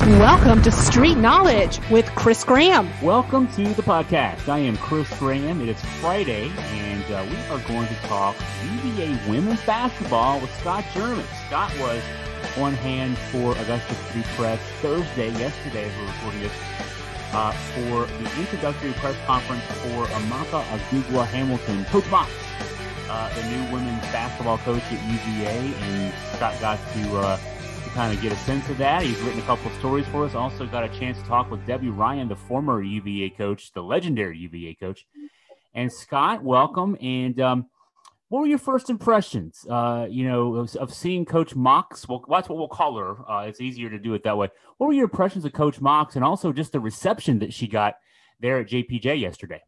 Welcome to Street Knowledge with Chris Graham. Welcome to the podcast. I am Chris Graham. It is Friday, and we are going to talk UVA women's basketball with Scott German. Scott was on hand for Augusta Free Press yesterday, as we're recording this, for the introductory press conference for Amaka Agugua-Hamilton, Coach Mox, the new women's basketball coach at UVA, and Scott got to kind of get a sense of that. He's written a couple of stories for us. Also got a chance to talk with Debbie Ryan, the former UVA coach, the legendary UVA coach. And Scott, welcome. And what were your first impressions, of seeing Coach Mox? Well, that's what we'll call her. It's easier to do it that way. What were your impressions of Coach Mox, and also just the reception that she got there at JPJ yesterday?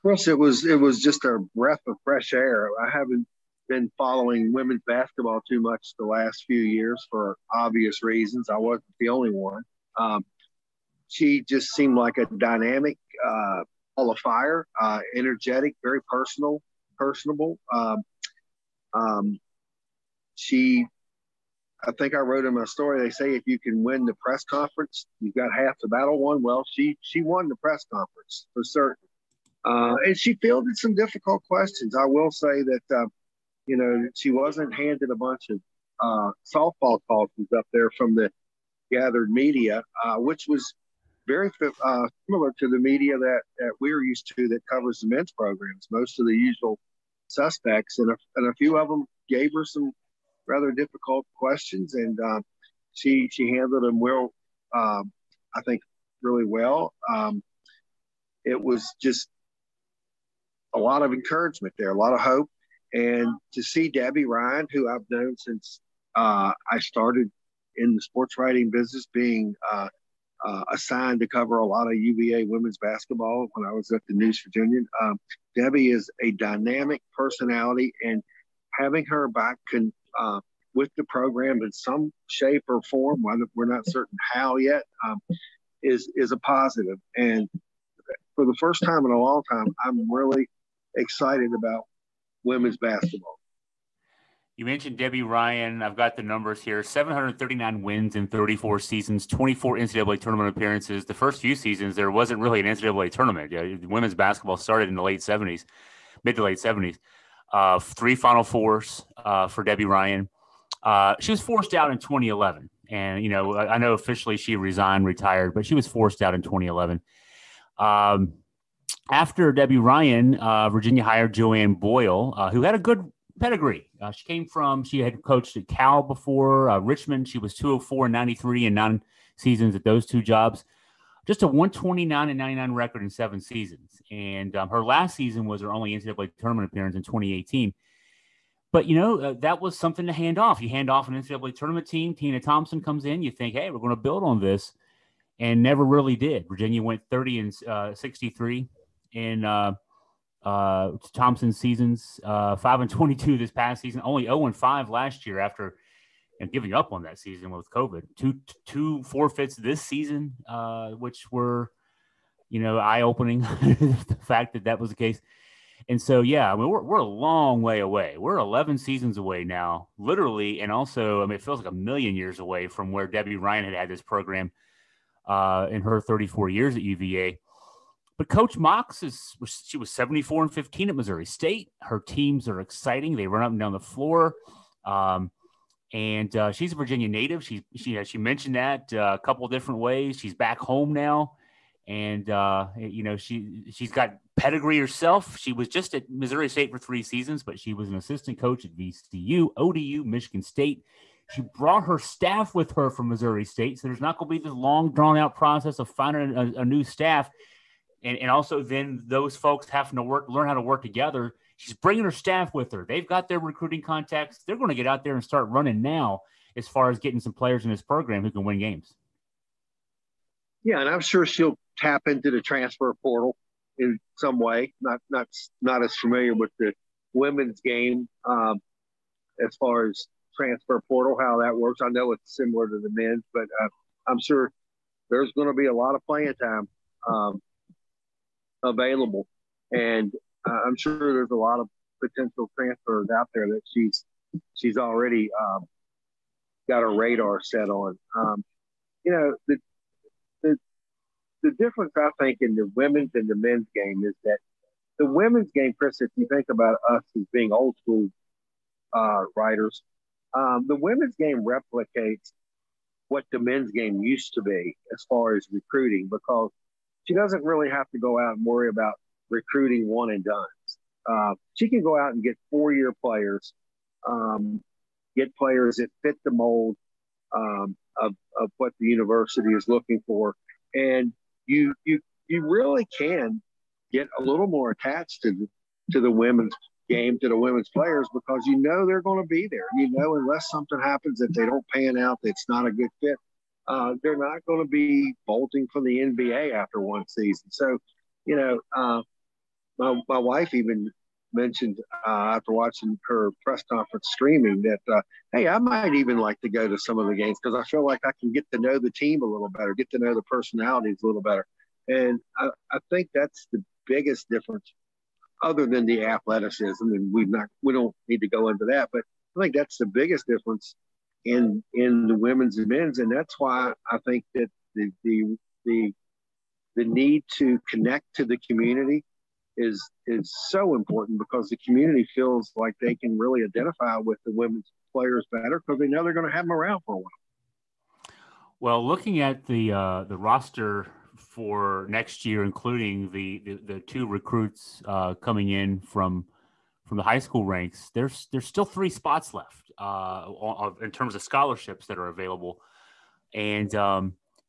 Chris, it was just a breath of fresh air. I haven't been following women's basketball too much the last few years for obvious reasons. I wasn't the only one. She just seemed like a dynamic ball of fire, energetic, very personable. I think I wrote in my story, they say if you can win the press conference, you've got half the battle won. Well, she won the press conference for certain. And she fielded some difficult questions. I will say that, she wasn't handed a bunch of softball talkies up there from the gathered media, which was very similar to the media that we're used to that covers the men's programs. Most of the usual suspects, and a few of them gave her some rather difficult questions, and she handled them well, I think really well. It was just a lot of encouragement there, a lot of hope. And to see Debbie Ryan, who I've known since I started in the sports writing business, being assigned to cover a lot of UVA women's basketball when I was at the News Virginian. Debbie is a dynamic personality, and having her back with the program in some shape or form, whether we're not certain how yet, is a positive. And for the first time in a long time, I'm really excited about women's basketball. You mentioned Debbie Ryan. I've got the numbers here. 739 wins in 34 seasons, 24 NCAA tournament appearances. The first few seasons, there wasn't really an NCAA tournament. Women's basketball started in the mid to late 70s. 3 Final Fours for Debbie Ryan. She was forced out in 2011. And, I know officially she retired, but she was forced out in 2011. After Debbie Ryan, Virginia hired Joanne Boyle, who had a good pedigree. She had coached at Cal before, Richmond. She was 204-93 in 9 seasons at those 2 jobs. Just a 129-99 record in 7 seasons. And her last season was her only NCAA tournament appearance in 2018. But, that was something to hand off. You hand off an NCAA tournament team. Tina Thompson comes in. You think, hey, we're going to build on this. And never really did. Virginia went 30-63 in Thompson's seasons, 5-22 this past season, only 0-5 last year after giving up on that season with COVID. Two forfeits this season, which were, eye-opening, the fact that was the case. And so, we're a long way away. We're 11 seasons away now, literally, and also, it feels like a million years away from where Debbie Ryan had this program in her 34 years at UVA. But Coach Mox she was 74-15 at Missouri State. Her teams are exciting. They run up and down the floor. And she's a Virginia native. She mentioned that a couple of different ways. She's back home now. And, she's got pedigree herself. She was just at Missouri State for 3 seasons, but she was an assistant coach at VCU, ODU, Michigan State. She brought her staff with her from Missouri State, so there's not going to be this long, drawn-out process of finding a new staff. And also then those folks having to learn how to work together. She's bringing her staff with her. They've got their recruiting contacts. They're going to get out there and start running now as far as getting some players in this program who can win games. Yeah, and I'm sure she'll tap into the transfer portal in some way. Not as familiar with the women's game as far as transfer portal, how that works. I know it's similar to the men's, but I'm sure there's going to be a lot of playing time available. And I'm sure there's a lot of potential transfers out there that she's already got a radar set on. You know, the difference I think in the women's and the men's game is that the women's game, Chris, if you think about us as being old school writers, the women's game replicates what the men's game used to be as far as recruiting, because she doesn't really have to go out and worry about recruiting one and dones. She can go out and get 4-year players, get players that fit the mold of what the university is looking for, and you really can get a little more attached to the women's game, to the women's players, because you know they're going to be there. You know, unless something happens that they don't pan out, that's not a good fit, they're not going to be bolting for the NBA after one season. So, you know, my wife even mentioned after watching her press conference streaming that, hey, I might even like to go to some of the games because I feel like I can get to know the team a little better, get to know the personalities a little better. And I think that's the biggest difference, other than the athleticism, and we don't need to go into that, but I think that's the biggest difference in the women's and men's, and that's why I think that the need to connect to the community is so important, because the community feels like they can really identify with the women's players better because they know they're going to have them around for a while. Well, looking at the roster for next year, including the 2 recruits coming in from the high school ranks, there's still 3 spots left in terms of scholarships that are available, and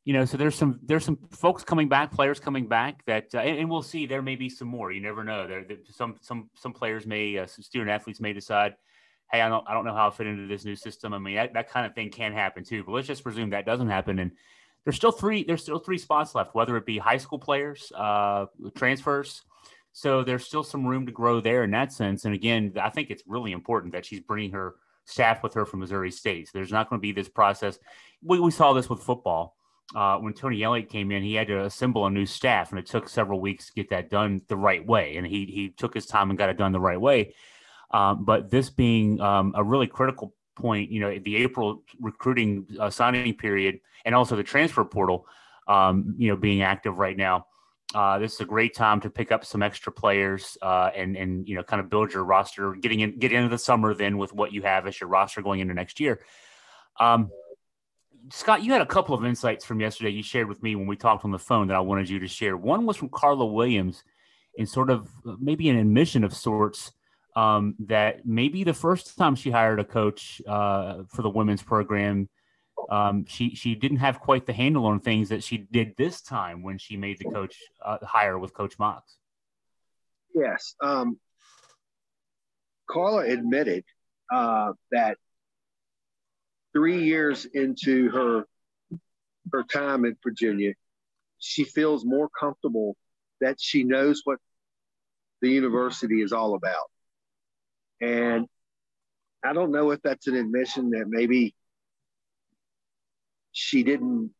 you know, so there's some folks coming back, players coming back that, and we'll see. There may be some more. You never know. Some players may, some student athletes may decide, hey, I don't know how I fit into this new system. I mean, that kind of thing can happen too. But let's just presume that doesn't happen. And there's still 3 spots left, whether it be high school players, transfers. So there's still some room to grow there in that sense. And again, I think it's really important that she's bringing her staff with her from Missouri State. So there's not going to be this process. We saw this with football. When Tony Elliott came in, he had to assemble a new staff, and it took several weeks to get that done the right way. And he took his time and got it done the right way. But this being a really critical point, you know, the April recruiting signing period, and also the transfer portal, you know, being active right now, this is a great time to pick up some extra players and you know, kind of build your roster, get into the summer then with what you have as your roster going into next year. Scott, you had a couple of insights from yesterday you shared with me when we talked on the phone that I wanted you to share. One was from Carla Williams, in sort of maybe an admission of sorts that maybe the first time she hired a coach for the women's program, she didn't have quite the handle on things that she did this time when she made the coach hire with Coach Mox. Yes. Carla admitted that 3 years into her time in Virginia, she feels more comfortable that she knows what the university is all about. And I don't know if that's an admission that maybe she didn't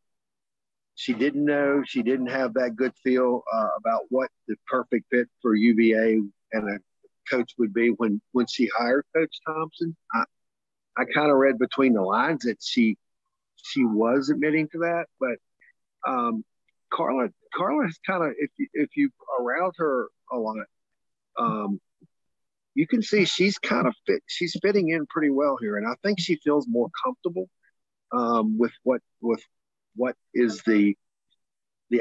know, she didn't have that good feel about what the perfect fit for UVA and a coach would be when she hired Coach Thompson. I kind of read between the lines that she was admitting to that, but Carla is kind of, if you around her a lot, you can see she's kind of she's fitting in pretty well here, and I think she feels more comfortable with what is the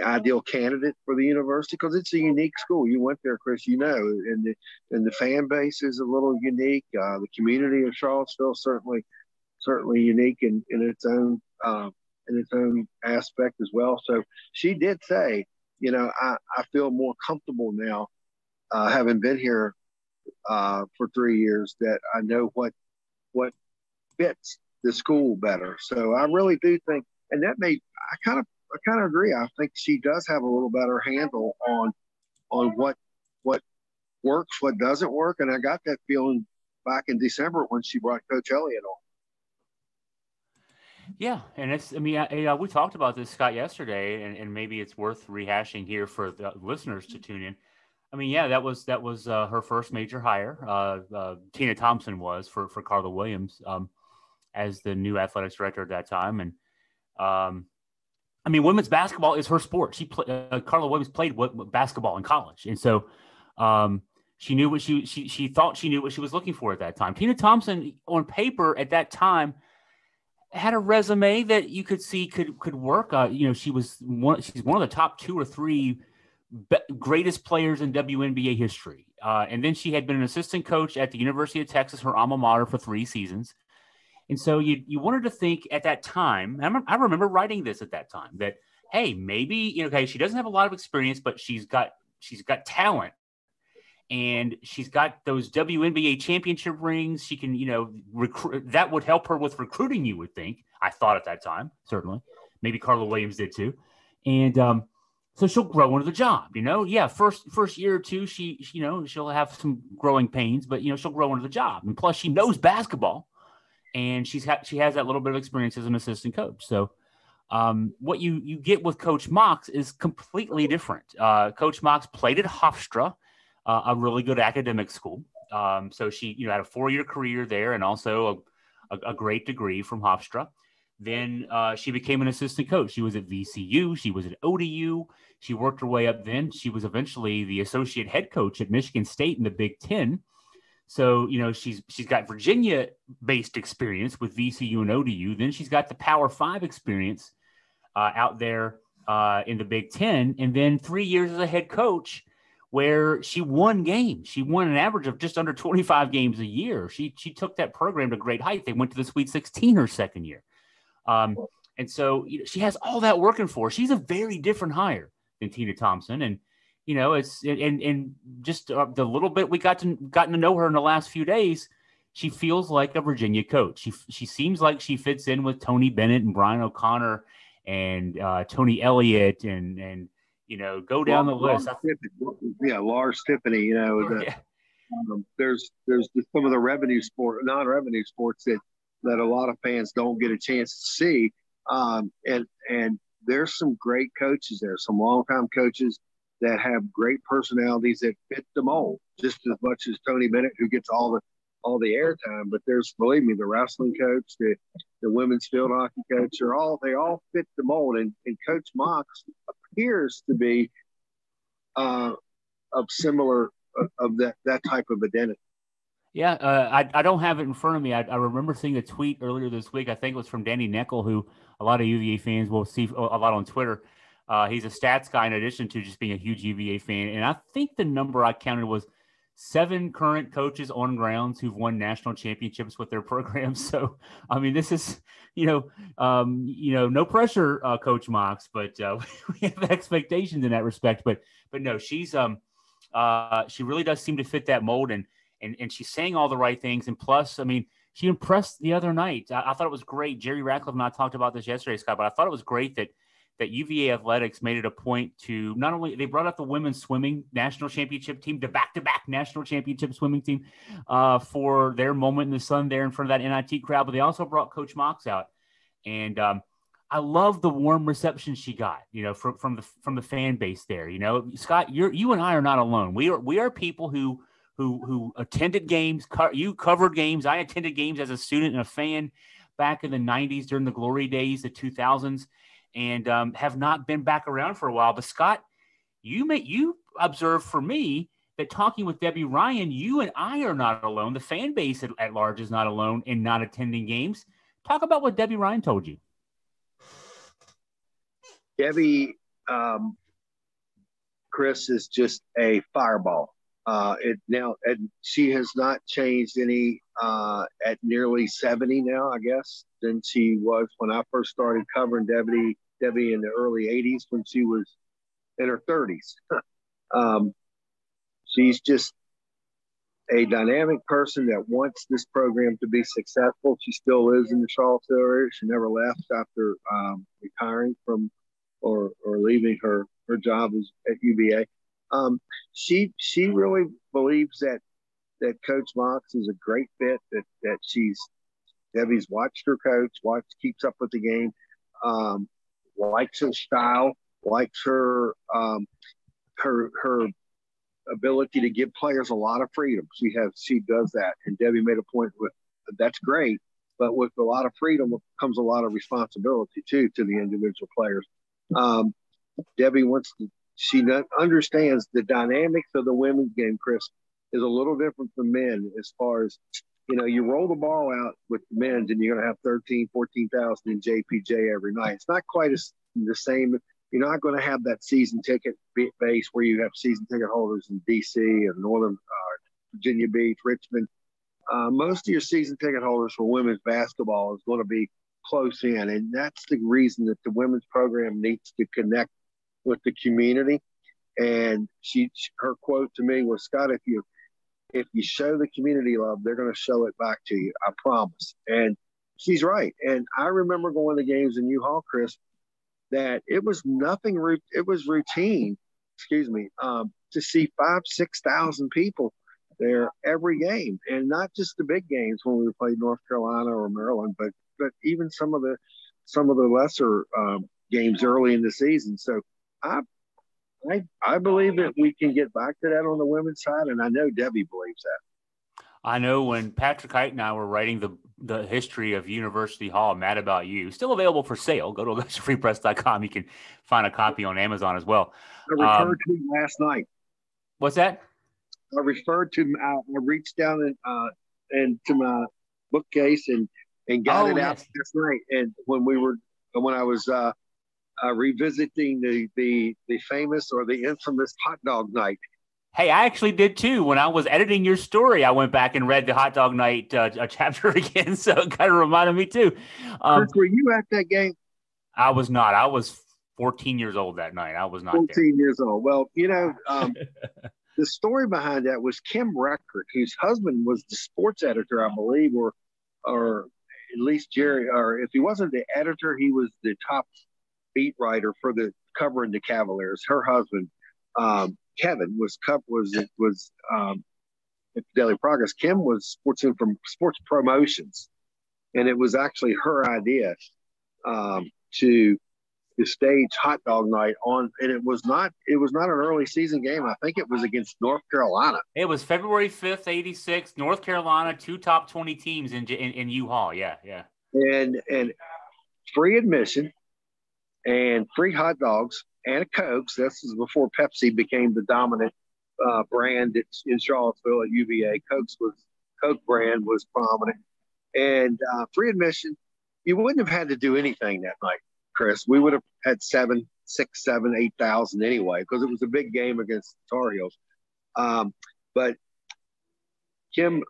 ideal candidate for the university, because it's a unique school. You went there, Chris, you know, and the fan base is a little unique. The community of Charlottesville certainly unique in its own aspect as well. So she did say, you know, I feel more comfortable now, having been here for 3 years, that I know what fits the school better. So I really do think, and that I kind of agree. I think she does have a little better handle on what works, what doesn't work. And I got that feeling back in December when she brought Coach Elliott on. Yeah, and we talked about this, Scott, yesterday, and maybe it's worth rehashing here for the listeners to tune in. I mean, yeah, that was her first major hire. Tina Thompson was for Carla Williams. as the new athletics director at that time. And I mean, women's basketball is her sport. Carla Williams played basketball in college, and so she knew what she thought she knew what she was looking for at that time. Tina Thompson, on paper at that time, had a resume that you could see could work. She's one of the top 2 or 3 greatest players in WNBA history. And then she had been an assistant coach at the University of Texas, her alma mater, for 3 seasons. And so you wanted to think at that time, I remember writing this at that time, that, hey, maybe, she doesn't have a lot of experience, but she's got talent, and she's got those WNBA championship rings. She can, recruit. That would help her with recruiting, you would think. I thought at that time, certainly. Maybe Carla Williams did too. And so she'll grow into the job, Yeah, first year or two, she'll have some growing pains, but, she'll grow into the job. And plus, she knows basketball. And she has that little bit of experience as an assistant coach. So what you get with Coach Mox is completely different. Coach Mox played at Hofstra, a really good academic school. So she had a 4-year career there, and also a great degree from Hofstra. Then she became an assistant coach. She was at VCU. She was at ODU. She worked her way up. Then she was eventually the associate head coach at Michigan State in the Big Ten. So, she's got Virginia-based experience with VCU and ODU. Then she's got the Power 5 experience out there in the Big Ten. And then 3 years as a head coach where she won games. She won an average of just under 25 games a year. She took that program to great height. They went to the Sweet 16 her second year. And so she has all that working for her. She's a very different hire than Tina Thompson. And it's and just the little bit we gotten to know her in the last few days, she feels like a Virginia coach. She seems like she fits in with Tony Bennett and Brian O'Connor and Tony Elliott and go down the list. Lars Tiffany. There's some of the non-revenue sports that a lot of fans don't get a chance to see, and there's some great coaches there, some longtime coaches that have great personalities that fit the mold just as much as Tony Bennett, who gets all the airtime. But there's, believe me, the wrestling coach, the women's field hockey coach, they all fit the mold. And Coach Mox appears to be of that type of identity. Yeah, I don't have it in front of me. I remember seeing a tweet earlier this week. I think it was from Danny Neckel, who a lot of UVA fans will see a lot on Twitter. He's a stats guy in addition to just being a huge UVA fan. And I think the number I counted was 7 current coaches on grounds who've won national championships with their programs. So, I mean, this is, no pressure, Coach Mox, but we have expectations in that respect. But no, she's she really does seem to fit that mold, and she's saying all the right things. And plus, I mean, she impressed the other night. I thought it was great. Jerry Ratcliffe and I talked about this yesterday, Scott, but I thought it was great that UVA Athletics made it a point to not only – they brought up the women's swimming national championship team, the back-to-back national championship swimming team for their moment in the sun there in front of that NIT crowd, but they also brought Coach Mox out. And I love the warm reception she got, from the fan base there. Scott, you and I are not alone. We are people who attended games. You covered games. I attended games as a student and a fan back in the 90s during the glory days, the 2000s. And have not been back around for a while. But Scott, you observed for me that talking with Debbie Ryan, you and I are not alone. The fan base at large is not alone in not attending games. Talk about what Debbie Ryan told you. Debbie, Chris, is just a fireball. She has not changed any at nearly 70 now, I guess, than she was when I first started covering Debbie in the early 80s when she was in her 30s. She's just a dynamic person that wants this program to be successful. She still lives in the Charlottesville area. She never left after retiring from or leaving her job at UVA. She really believes that Coach Mox is a great fit, that Debbie's watched her coach, keeps up with the game, likes her style, likes her ability to give players a lot of freedom. She does that, and Debbie made a point with that's great, but with a lot of freedom comes a lot of responsibility too to the individual players. Debbie understands the dynamics of the women's game, Chris, is a little different from men as far as, you roll the ball out with the men's and you're going to have 13, 14,000 in JPJ every night. It's not quite the same. You're not going to have that season ticket base where you have season ticket holders in DC and Northern Virginia Beach, Richmond. Most of your season ticket holders for women's basketball is going to be close in. And that's the reason that the women's program needs to connect with the community. And her quote to me was, Scott, if you show the community love, they're going to show it back to you. I promise. And she's right. And I remember going to games in U-Haul, Chris, that it was nothing. It was routine, to see 5,000-6,000 people there every game, and not just the big games when we played North Carolina or Maryland, but even some of the lesser games early in the season. So I believe that we can get back to that on the women's side, and I know Debbie believes that. I know when Patrick Height and I were writing the history of University Hall, Mad About You, still available for sale. Go to AugustaFreePress.com. You can find a copy on Amazon as well. I referred to it last night. What's that? I reached down into my bookcase and got it out last night. And when I was revisiting the famous or the infamous hot dog night. Hey, I actually did too. When I was editing your story, I went back and read the hot dog night chapter again. So it kind of reminded me too. Chris, were you at that game? I was not. I was 14 years old that night. I was not 14 there. Years old. Well, the story behind that was Kim Reckert, whose husband was the sports editor, I believe, or at least Jerry, or if he wasn't the editor, he was the top beat writer for covering the Cavaliers. Her husband, Kevin, was at the Daily Progress. Kim was from sports promotions, and it was actually her idea to stage hot dog night on, and it was not an early season game. I think it was against North Carolina. It was February 5th, 86, North Carolina, 2 top 20 teams in U-Haul. Yeah. And free admission and free hot dogs and a Cokes. This is before Pepsi became the dominant brand in Charlottesville at UVA. Coke brand was prominent, and free admission. You wouldn't have had to do anything that night, Chris. We would have had 7,000, 6,000, 8,000 anyway, because it was a big game against the Tar Heels. But Kim,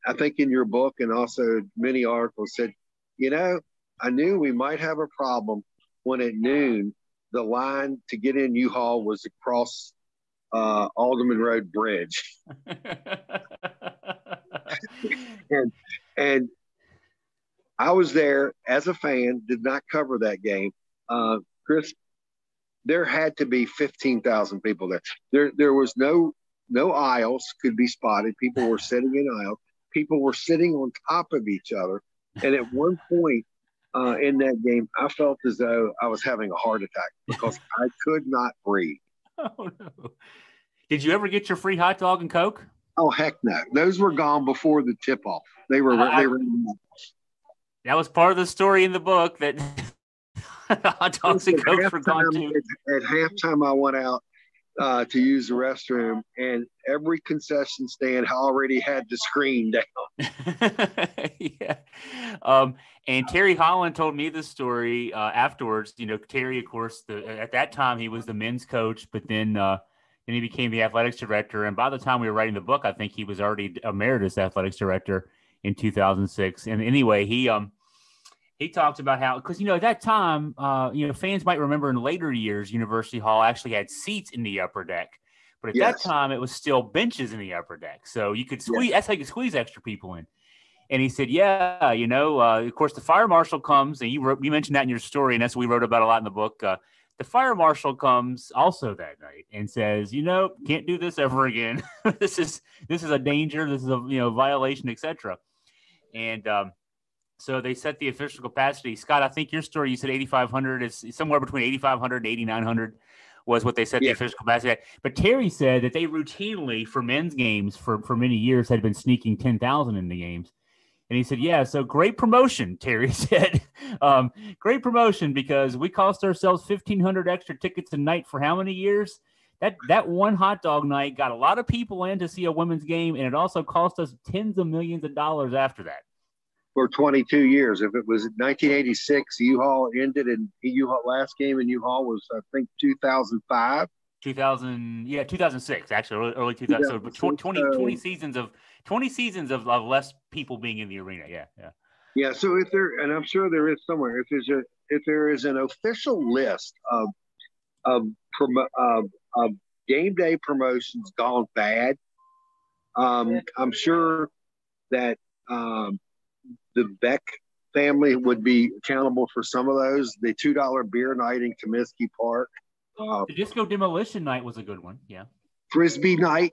I think in your book and also many articles said, I knew we might have a problem when at noon the line to get in U-Haul was across Alderman Road Bridge. and I was there as a fan, did not cover that game. Chris, there had to be 15,000 people there. There was no aisles could be spotted. People were sitting in aisles. People were sitting on top of each other. And at one point in that game, I felt as though I was having a heart attack because I could not breathe. Oh, no. Did you ever get your free hot dog and Coke? Oh, heck no. Those were gone before the tip-off. They were that was part of the story in the book that hot dogs and Cokes were gone too. At halftime, I went out to use the restroom, and every concession stand already had the screen down. Yeah. And Terry Holland told me this story afterwards. Terry, of course, at that time he was the men's coach, but then he became the athletics director. And by the time we were writing the book, I think he was already emeritus athletics director in 2006. And anyway, he talked about how, because, at that time, fans might remember in later years, University Hall actually had seats in the upper deck. But at that time, it was still benches in the upper deck. So you could squeeze, that's how you could squeeze extra people in. And he said, of course, the fire marshal comes, and you mentioned that in your story, and that's what we wrote about a lot in the book. The fire marshal comes also that night and says, can't do this ever again. This is a danger. This is a violation, etc. And so they set the official capacity. Scott, I think your story, you said 8,500. It's somewhere between 8,500 and 8,900 was what they set the official capacity at. But Terry said that they routinely, for men's games for many years, had been sneaking 10,000 in the games. And he said, yeah, so great promotion, Terry said. Great promotion because we cost ourselves 1,500 extra tickets a night for how many years? That one hot dog night got a lot of people in to see a women's game, and it also cost us tens of millions of dollars after that. For 22 years. If it was 1986, U-Haul ended, and U-Haul last game in U-Haul was, I think, 2005. 2006, actually, early 2000. So 20 seasons of less people being in the arena. Yeah. So if there, and I'm sure there is somewhere, if there is an official list of game day promotions gone bad, I'm sure that the Beck family would be accountable for some of those. The $2 beer night in Comiskey Park. The Disco Demolition night was a good one. Yeah. Frisbee night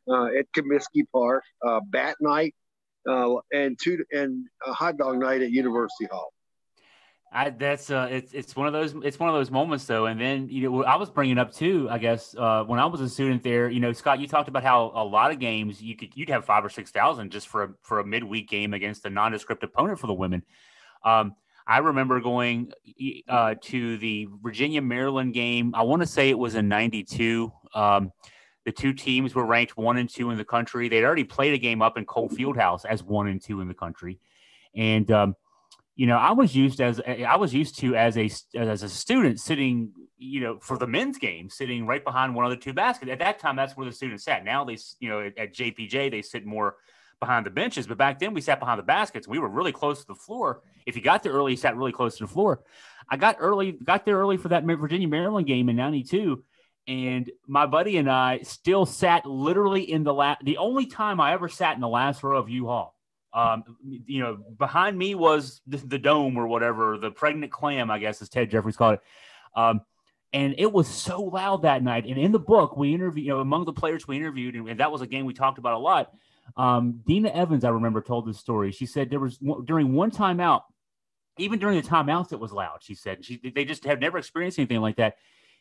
at Comiskey Park, bat night, and a hot dog night at University Hall. It's one of those moments though. And then, I was bringing up too, I guess, when I was a student there, Scott, you talked about how a lot of games you'd have 5,000 or 6,000 just for a midweek game against a nondescript opponent for the women. I remember going to the Virginia-Maryland game. I want to say it was in 92. The two teams were ranked 1 and 2 in the country. They'd already played a game up in Cole Fieldhouse as 1 and 2 in the country. And, I was used to as a student sitting, for the men's game, sitting right behind one of the two baskets. At that time, that's where the students sat. Now they, at JPJ, they sit more behind the benches, but back then we sat behind the baskets. We were really close to the floor. If you got there early, you sat really close to the floor. I got there early for that Virginia-Maryland game in 92. And my buddy and I still sat literally in the only time I ever sat in the last row of U-Haul. Behind me was the dome or whatever, the pregnant clam, I guess, as Ted Jeffries called it. And it was so loud that night. And in the book, we interviewed, among the players we interviewed, and that was a game we talked about a lot. Dina Evans, I remember, told this story. She said there was during one timeout, even during the timeouts, it was loud. She said they just have never experienced anything like that.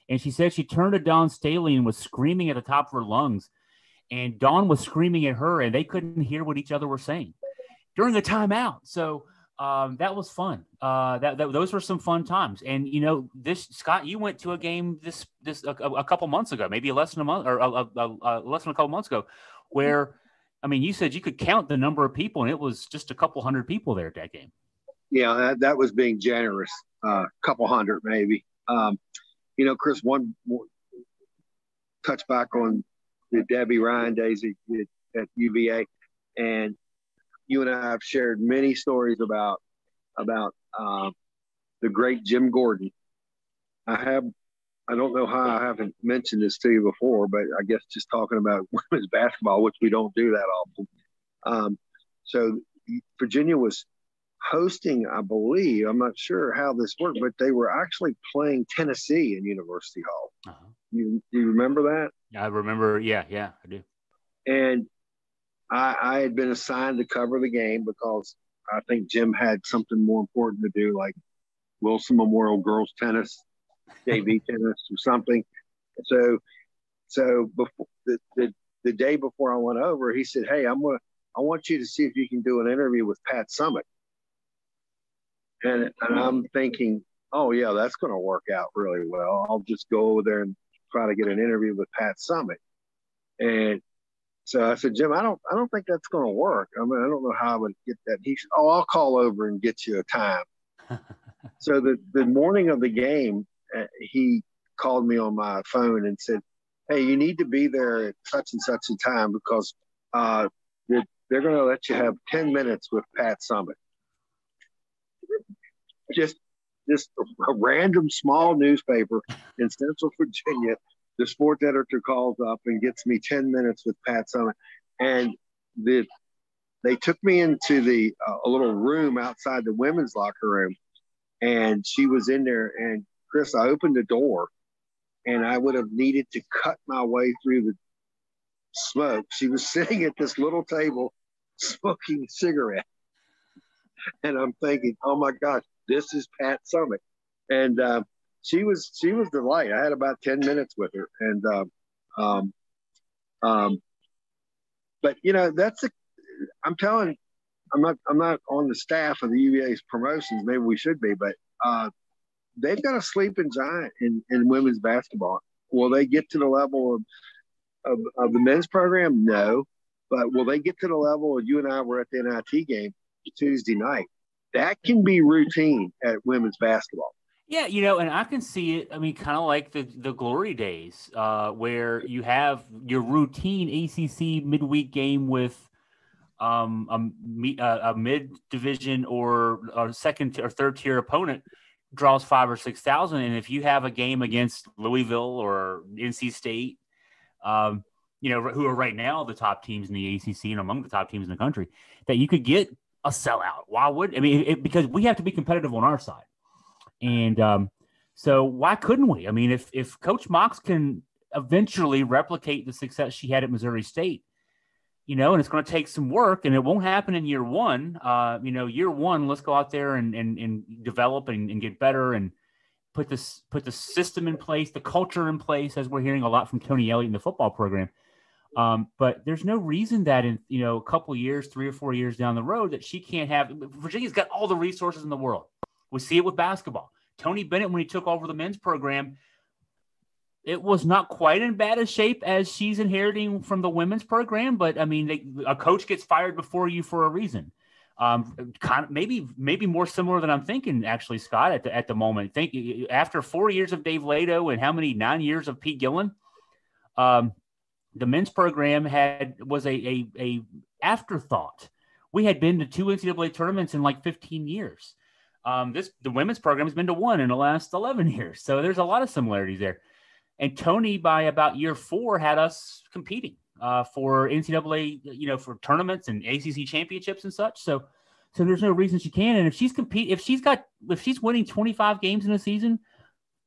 And she said she turned to Dawn Staley and was screaming at the top of her lungs. And Dawn was screaming at her, and they couldn't hear what each other were saying during the timeout. So that was fun. Those were some fun times. And, Scott, you went to a game a couple months ago, maybe less than a month or less than a couple months ago, where, you said you could count the number of people, and it was just a couple hundred people there at that game. Yeah, that was being generous. Couple hundred, maybe. Chris, one more touch back on the Debbie Ryan days at UVA, and you and I have shared many stories about the great Jim Gordon. I don't know how I haven't mentioned this to you before, but I guess just talking about women's basketball, which we don't do that often. So Virginia was hosting, I believe, I'm not sure how this worked, but they were actually playing Tennessee in University Hall. Uh-huh. You remember that? I remember. Yeah, I do. And I had been assigned to cover the game because I think Jim had something more important to do, like Wilson Memorial girls tennis, JV tennis or something. So before the day before I went over, he said, "Hey, I want you to see if you can do an interview with Pat Summitt." And I'm thinking, oh yeah, that's going to work out really well. I'll just go over there and try to get an interview with Pat Summitt. And so I said, Jim, I don't think that's going to work. I don't know how I would get that. He said, oh, I'll call over and get you a time. So the morning of the game, he called me on my phone and said, hey, you need to be there at such and such a time because they're going to let you have 10 minutes with Pat Summitt. Just a random small newspaper in Central Virginia. The sports editor calls up and gets me 10 minutes with Pat Summitt. And they took me into a little room outside the women's locker room. And she was in there. And, Chris, I opened the door, and I would have needed to cut my way through the smoke. She was sitting at this little table smoking a cigarette. And I'm thinking, oh, my gosh, this is Pat Summitt. And she was delight. I had about 10 minutes with her. And but, I'm telling I'm not on the staff of the UVA's promotions. Maybe we should be, but they've got a sleeping giant in women's basketball. Will they get to the level of the men's program? No. But will they get to the level of you and I were at the NIT game Tuesday night? That can be routine at women's basketball. Yeah, and I can see it. I mean, kind of like the glory days where you have your routine ACC midweek game with a mid-division or second or third tier opponent draws 5,000 or 6,000, and if you have a game against Louisville or NC State, who are right now the top teams in the ACC and among the top teams in the country, that you could get a sellout. Why would because we have to be competitive on our side, and so why couldn't we? I mean, if Coach Mox can eventually replicate the success she had at Missouri State, and it's going to take some work, and it won't happen in year one. Year one, let's go out there and develop and get better and put the system in place, the culture in place, as we're hearing a lot from Tony Elliott in the football program. But there's no reason that in a couple of years, 3 or 4 years down the road, that she can't have. Virginia's got all the resources in the world. We see it with basketball. Tony Bennett, when he took over the men's program, it was not quite in bad a shape as she's inheriting from the women's program. But I mean, a coach gets fired before you for a reason. Kind of maybe more similar than I'm thinking, actually, Scott, at the moment. Think after 4 years of Dave Lato and 9 years of Pete Gillen, the men's program was a afterthought. We had been to 2 NCAA tournaments in like 15 years. The women's program has been to 1 in the last 11 years. So there's a lot of similarities there. And Tony, by about year 4, had us competing for NCAA, for tournaments and ACC championships and such. So there's no reason she can. And if she's winning 25 games in a season,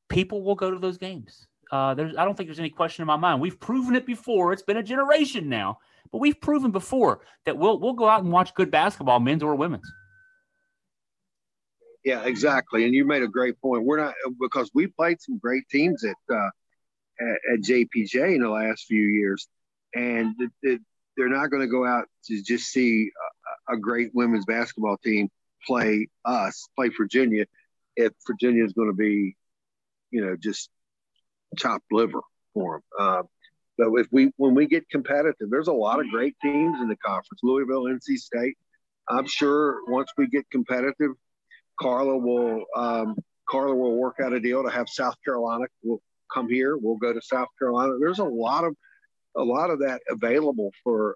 people will go to those games. I don't think there's any question in my mind. We've proven it before. It's been a generation now, but we've proven before that we'll go out and watch good basketball, men's or women's. Yeah, exactly. And you made a great point. We're not, because we played some great teams at JPJ in the last few years, and they're not going to go out to just see a great women's basketball team play Virginia, if Virginia is going to be, just chopped liver for them. But when we get competitive, there's a lot of great teams in the conference. Louisville, NC State. I'm sure once we get competitive, Carla will work out a deal to have South Carolina will come here. We'll go to South Carolina. There's a lot of that available for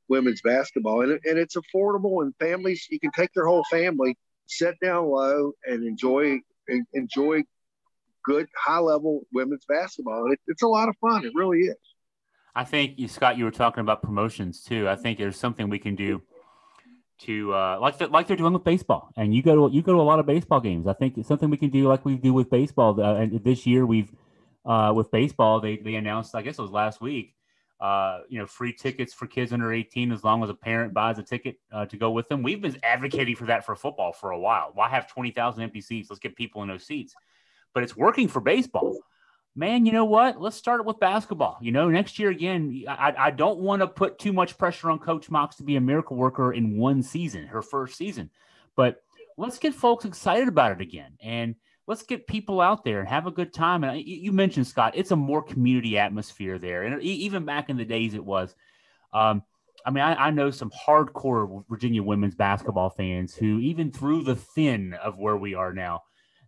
women's basketball, and it's affordable, and families, you can take your whole family, sit down low, and enjoy good high level women's basketball. It's a lot of fun. It really is. I think Scott, you were talking about promotions too. I think there's something we can do to like they're doing with baseball, and you go to a lot of baseball games. I think it's something we can do like we do with baseball. And this year we've with baseball they announced, I guess it was last week, free tickets for kids under 18 as long as a parent buys a ticket to go with them. We've been advocating for that for football for a while. Why have 20,000 empty seats? Let's get people in those seats. But it's working for baseball. Man, you know what? Let's start it with basketball. Next year, again, I don't want to put too much pressure on Coach Mox to be a miracle worker in one season, her first season. But let's get folks excited about it again. And let's get people out there and have a good time. And you mentioned, Scott, it's a more community atmosphere there. And even back in the days it was. I know some hardcore Virginia women's basketball fans who, even through the thin of where we are now,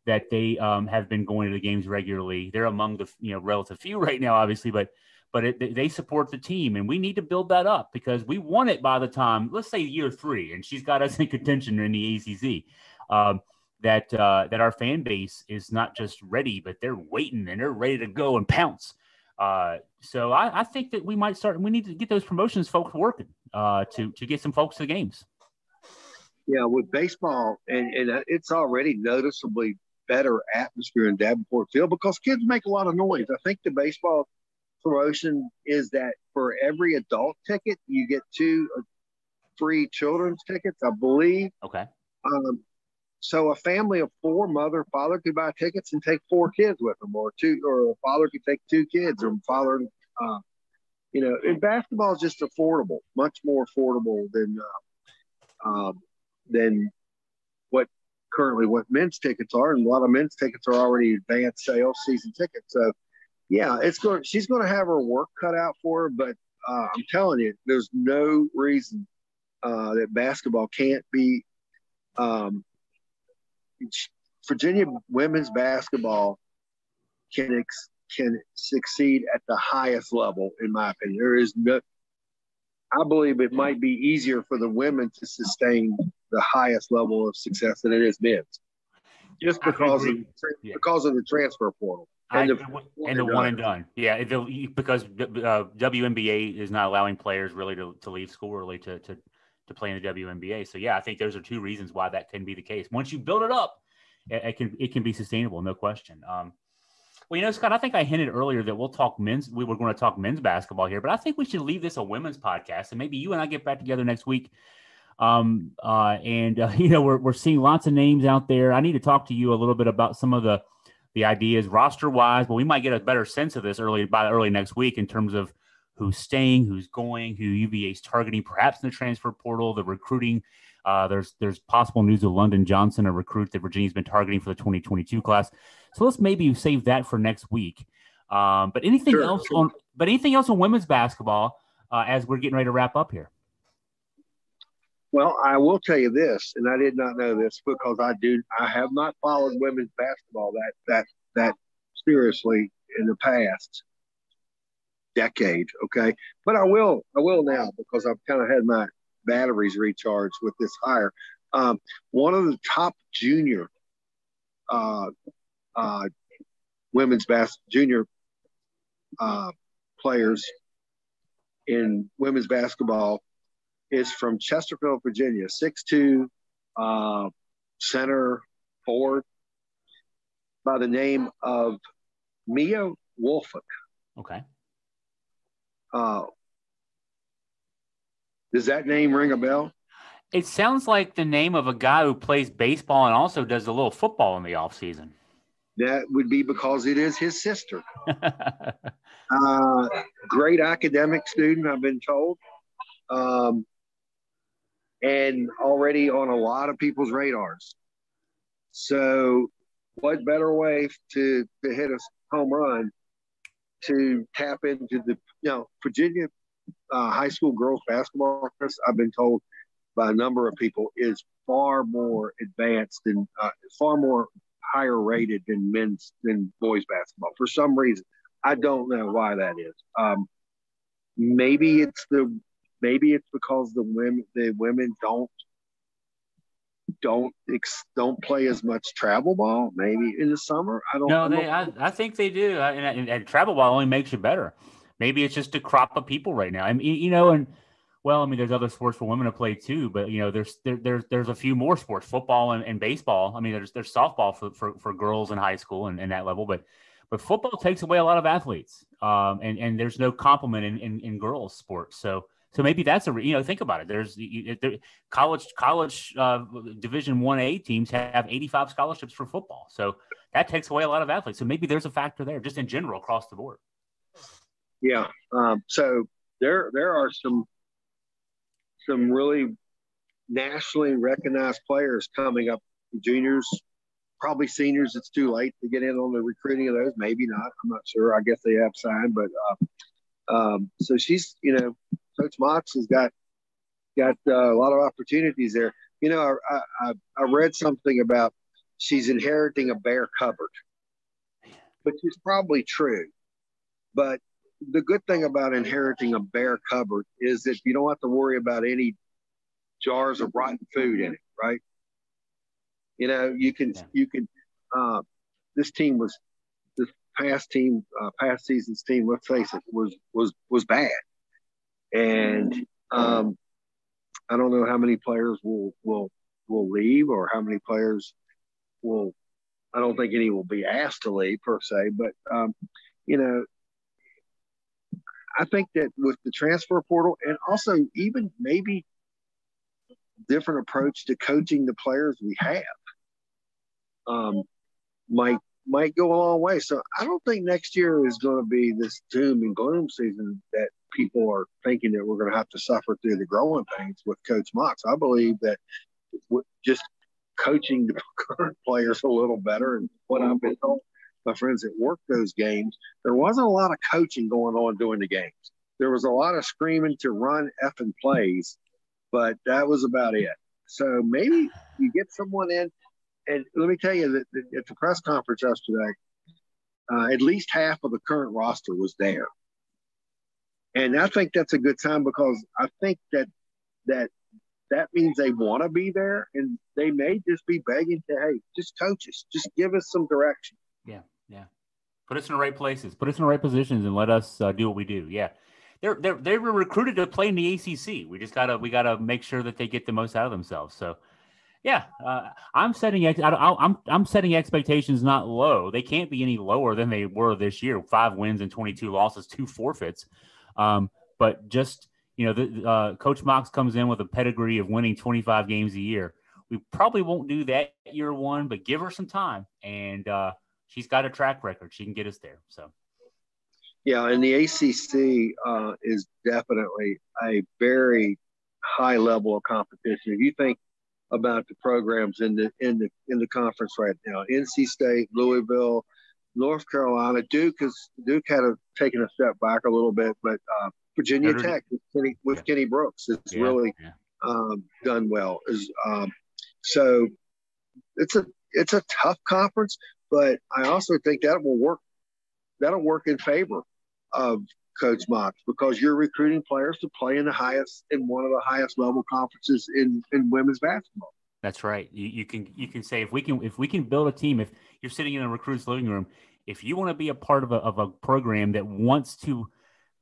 that they have been going to the games regularly. They're among the relative few right now, obviously, but they support the team, and we need to build that up because we want it by the time, let's say, year 3, and she's got us in contention in the ACC. That our fan base is not just ready, but they're waiting and they're ready to go and pounce. So I think that we need to get those promotions folks working to get some folks to the games. Yeah, with baseball, and it's already noticeably better atmosphere in Davenport Field because kids make a lot of noise. I think the baseball promotion is that for every adult ticket, you get 2 free children's tickets, I believe. Okay. So a family of 4, mother, father, could buy tickets and take 4 kids with them, or a father could take 2 kids, or father, and basketball is just affordable, much more affordable than than what men's tickets are, and a lot of men's tickets are already advanced sales season tickets. So yeah, she's going to have her work cut out for her, but I'm telling you, there's no reason that basketball can't be. Virginia women's basketball can succeed at the highest level, in my opinion. There is no. I believe it might be easier for the women to sustain the highest level of success than it is men's, just because of the transfer portal. And the one and done. Yeah, because WNBA is not allowing players really to leave school early to play in the WNBA. So, yeah, I think those are two reasons why that can be the case. Once you build it up, it can be sustainable, no question. Well, Scott, I think I hinted earlier that we'll talk we were going to talk men's basketball here, but I think we should leave this a women's podcast, and maybe you and I get back together next week. We're seeing lots of names out there. I need to talk to you a little bit about some of the ideas roster wise, but we might get a better sense of this by early next week in terms of who's staying, who's going, who UVA's targeting, perhaps in the transfer portal, the recruiting. There's possible news of London Johnson, a recruit that Virginia's been targeting for the 2022 class. So let's maybe save that for next week. But anything else on women's basketball as we're getting ready to wrap up here? Well, I will tell you this, and I did not know this because I have not followed women's basketball that seriously in the past decade. Okay. But I will now, because I've kind of had my batteries recharged with this hire. One of the top junior women's junior players in women's basketball is from Chesterfield, Virginia, 6'2", center forward, by the name of Mia Wolfik. Okay. Does that name ring a bell? It sounds like the name of a guy who plays baseball and also does a little football in the off season. That would be because it is his sister. Great academic student, I've been told. And already on a lot of people's radars. So what better way to hit a home run to tap into Virginia high school girls basketball, I've been told by a number of people, is far more advanced and far more higher rated than boys basketball. For some reason, I don't know why that is. Maybe it's because the women don't play as much travel ball. Maybe in the summer, I think they do, and travel ball only makes you better. Maybe it's just a crop of people right now. I mean, there's other sports for women to play too, but there's a few more sports, football and baseball. I mean, there's softball for girls in high school and that level, but football takes away a lot of athletes, and there's no complement in girls sports. So maybe that's think about it. There's college Division 1A teams have 85 scholarships for football, so that takes away a lot of athletes. So maybe there's a factor there, just in general across the board. Yeah. So there are some really nationally recognized players coming up, juniors, probably seniors. It's too late to get in on the recruiting of those. Maybe not. I'm not sure. I guess they have signed, but so she's, Coach Mox has got a lot of opportunities there. I read something about she's inheriting a bare cupboard, which is probably true. But the good thing about inheriting a bare cupboard is that you don't have to worry about any jars of rotten food in it, right? This past season's team, let's face it, was bad. And I don't know how many players will leave, or how many players I don't think any will be asked to leave per se, but I think that with the transfer portal, and also even maybe different approach to coaching the players we have, might go a long way. So I don't think next year is going to be this doom and gloom season that people are thinking that we're going to have to suffer through the growing pains with Coach Mox. I believe that just coaching the current players a little better. And what I've been told my friends that worked those games, there wasn't a lot of coaching going on during the games. There was a lot of screaming to run effing plays, but that was about it. So maybe you get someone in, and let me tell you that at the press conference yesterday, at least half of the current roster was there. And I think that's a good sign, because I think that means they want to be there, and they may just be begging to, hey, just coach us, just give us some direction. Yeah. Put us in the right places, put us in the right positions, and let us do what we do. Yeah. They were recruited to play in the ACC. We gotta make sure that they get the most out of themselves. So, yeah, I'm setting expectations not low. They can't be any lower than they were this year. 5 wins and 22 losses, 2 forfeits. But just Coach Mox comes in with a pedigree of winning 25 games a year. We probably won't do that year one, but give her some time, and she's got a track record. She can get us there. So. Yeah, and the ACC is definitely a very high level of competition. If you think about the programs in the conference right now, NC State, Louisville, North Carolina, Duke had taken a step back a little bit, but Virginia Tech with Kenny Brooks has really done well. So it's a tough conference, but I also think that'll work in favor of Coach Mox, because you're recruiting players to play in one of the highest level conferences in women's basketball. That's right. You can say, if we can build a team, if you're sitting in a recruit's living room, if you want to be a part of a program that wants to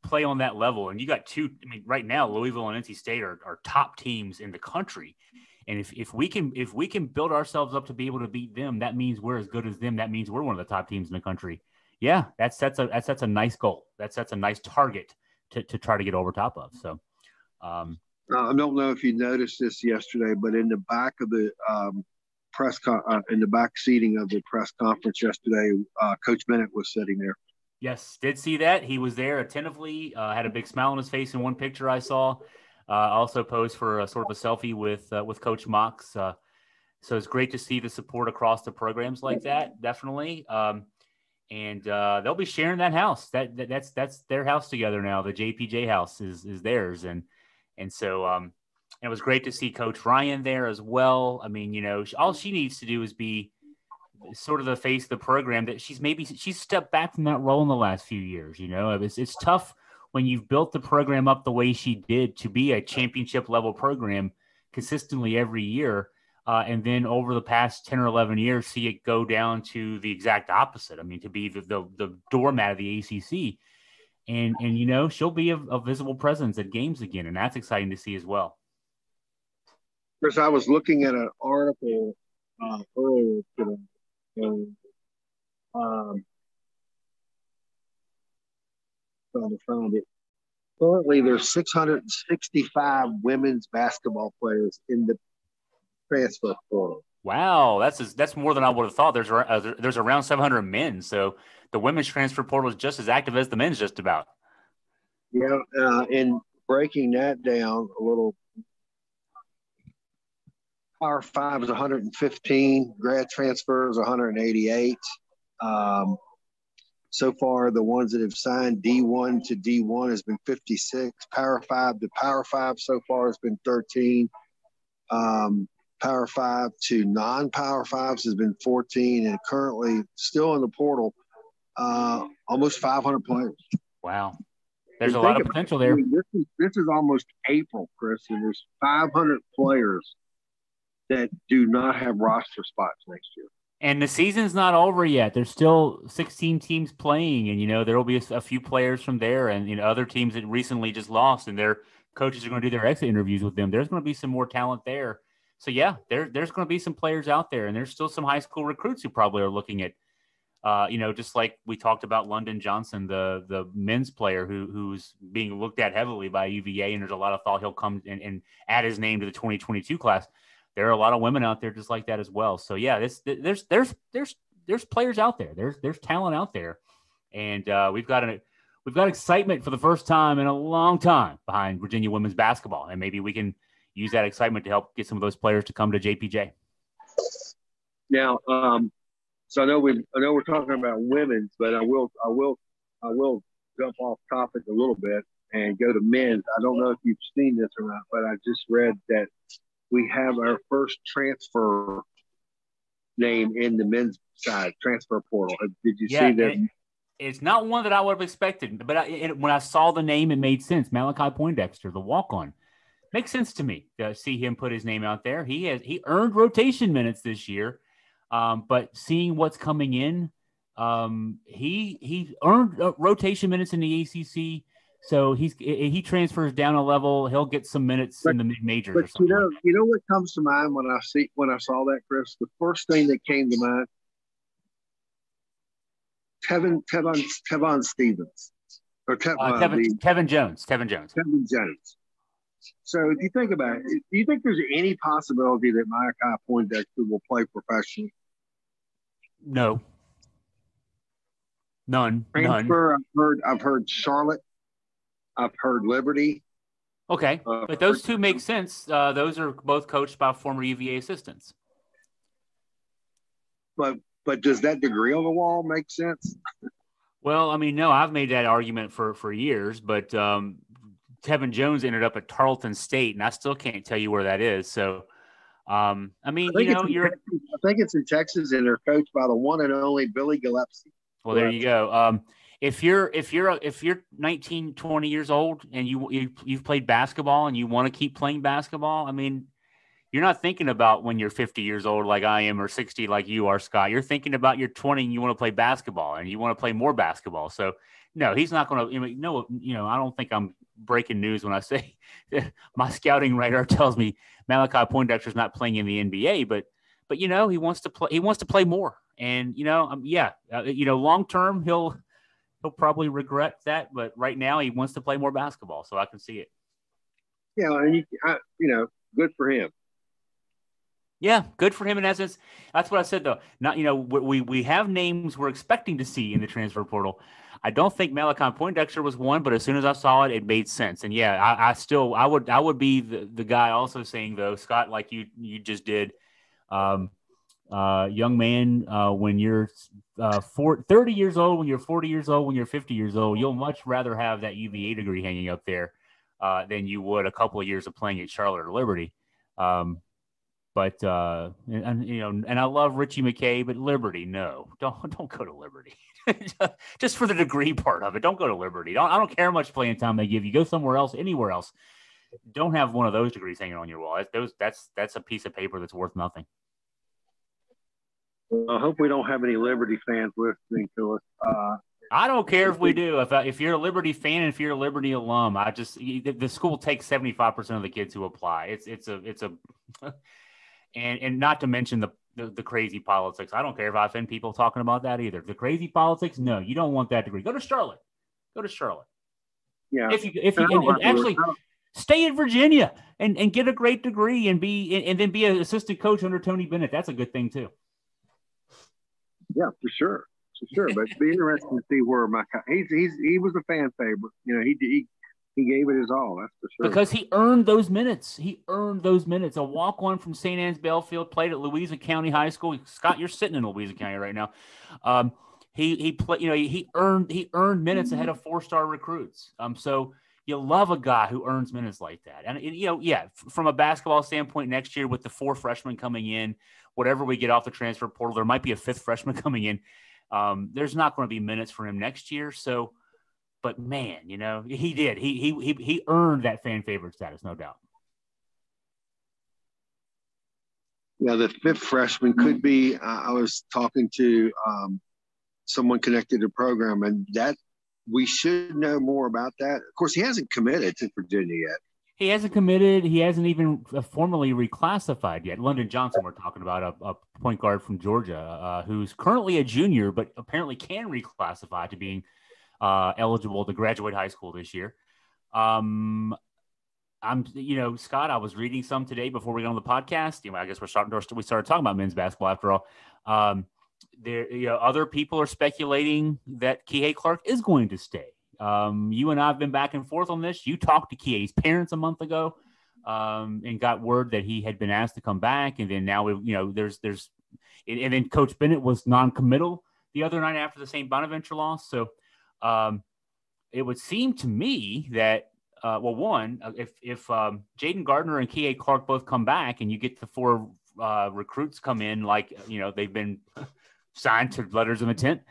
play on that level, and you got two, right now Louisville and NC State are top teams in the country. And if we can build ourselves up to be able to beat them, that means we're as good as them. That means we're one of the top teams in the country. Yeah, that sets a nice goal. That sets a nice target to try to get over top of. So, I don't know if you noticed this yesterday, but in the back of the in the back seating of the press conference yesterday, Coach Bennett was sitting there. Yes, did see that. He was there attentively. Had a big smile on his face in one picture I saw. Also posed for a sort of a selfie with Coach Mox. So it's great to see the support across the programs like that. Definitely. And they'll be sharing that house. That's their house together now. The JPJ house is theirs, and so it was great to see Coach Ryan there as well. All she needs to do is be sort of the face of the program. That she's stepped back from that role in the last few years. It's tough when you've built the program up the way she did to be a championship level program consistently every year. And then over the past 10 or 11 years, see it go down to the exact opposite. To be the doormat of the ACC. And she'll be a visible presence at games again. And that's exciting to see as well. Chris, I was looking at an article earlier today. And trying to find it. Currently, there's 665 women's basketball players in the transfer portal. Wow, that's more than I would have thought. There's around 700 men, so the women's transfer portal is just as active as the men's, just about. Yeah, and breaking that down a little, Power 5 is 115, grad transfers 188. So far, the ones that have signed D1 to D1 has been 56. Power 5 to Power 5 so far has been 13. Power 5 to non-Power 5s has been 14, and currently still in the portal, almost 500 players. Wow. There's a lot of potential there. This is almost April, Chris, and there's 500 players that do not have roster spots next year. And the season's not over yet. There's still 16 teams playing, and, there will be a few players from there and, other teams that recently just lost, and their coaches are going to do their exit interviews with them. There's going to be some more talent there. So, yeah, there's going to be some players out there, and there's still some high school recruits who probably are looking at, just like we talked about London Johnson, the men's player who's being looked at heavily by UVA, and there's a lot of thought he'll come and add his name to the 2022 class. There are a lot of women out there just like that as well. So, yeah, there's players out there. There's talent out there, and we've got excitement for the first time in a long time behind Virginia women's basketball, and maybe we can use that excitement to help get some of those players to come to JPJ. Now, so I know we're talking about women's, but I will jump off topic a little bit and go to men's. I don't know if you've seen this or not, but I just read that we have our first transfer name in the men's side transfer portal. Did you see that? It's not one that I would have expected, but when I saw the name, it made sense. Malachi Poindexter, the walk-on, makes sense to me to see him put his name out there. He earned rotation minutes this year, but seeing what's coming in, he earned rotation minutes in the ACC. So he transfers down a level. He'll get some minutes in the mid majors. But you know what comes to mind when I saw that, Chris? The first thing that came to mind. Tevon Stevens. Or Tevin Jones. Tevin Jones. So if you think about it, do you think there's any possibility that Malachi Poindexter will play professionally? No. None. Transfer, I've heard Charlotte. I've heard Liberty. Okay. But those two make sense. Those are both coached by former UVA assistants. But does that degree on the wall make sense? Well, I mean, no, I've made that argument for years, but Tevin Jones ended up at Tarleton State, and I still can't tell you where that is. So, I mean, I think it's in Texas, and they're coached by the one and only Billy Gillespie. Well, there you go. If you're 19, 20 years old and you've played basketball and you want to keep playing basketball, I mean, you're not thinking about when you're 50 years old like I am or 60 like you are, Scott. You're thinking about you're 20 and you want to play basketball and you want to play more basketball. So, no, he's not going to. I don't think I'm breaking news when I say my scouting radar tells me Malachi Poindexter's not playing in the NBA, but he wants to play. He wants to play more, and long term he'll probably regret that, but right now he wants to play more basketball, so I can see it. Yeah, and good for him. Yeah, good for him in essence. That's what I said, though. Not, we have names we're expecting to see in the transfer portal. I don't think Malachi Poindexter was one, but as soon as I saw it, it made sense. And yeah, I would be the guy also saying, though, Scott, like you just did, young man, when you're 30 years old, when you're 40 years old, when you're 50 years old, you'll much rather have that UVA degree hanging up there than you would a couple of years of playing at Charlotte or Liberty. But and I love Richie McKay, but Liberty, no, don't go to Liberty. Just for the degree part of it, don't go to Liberty. I don't care how much playing time they give you. Go somewhere else, anywhere else. Don't have one of those degrees hanging on your wall. That's a piece of paper that's worth nothing. I hope we don't have any Liberty fans listening to us. I don't care if we do. If you're a Liberty fan and if you're a Liberty alum, the school takes 75% of the kids who apply. It's a and not to mention the crazy politics. I don't care if I offend people talking about that either. The crazy politics, no, you don't want that degree. Go to Charlotte. Yeah. If you actually stay in Virginia and get a great degree and then be an assistant coach under Tony Bennett. That's a good thing too. Yeah, for sure. But it'd be interesting to see where he was a fan favorite. He gave it his all. That's for sure. Because he earned those minutes. A walk-on from St. Anne's Belfield, played at Louisa County High School. Scott, you're sitting in Louisa County right now. He earned minutes ahead of 4-star recruits. So you love a guy who earns minutes like that. And from a basketball standpoint, next year with the 4 freshmen coming in, whatever we get off the transfer portal, there might be a 5th freshman coming in. There's not going to be minutes for him next year. So. But man, he did. He earned that fan favorite status, no doubt. Yeah, the 5th freshman could be. I was talking to someone connected to the program, and that we should know more about that. Of course, he hasn't committed to Virginia yet. He hasn't committed. He hasn't even formally reclassified yet. London Johnson, we're talking about a point guard from Georgia, who's currently a junior, but apparently can reclassify to being eligible to graduate high school this year. Scott, I was reading some today before we got on the podcast. I guess we started talking about men's basketball after all. Other people are speculating that Kihei Clark is going to stay. You and I have been back and forth on this. You talked to Kihei's parents a month ago. and got word that he had been asked to come back. And then now, and then Coach Bennett was non-committal the other night after the St. Bonaventure loss. So it would seem to me that, if Jaden Gardner and Kie Clark both come back and you get the 4 recruits come in, like, they've been signed to letters of intent,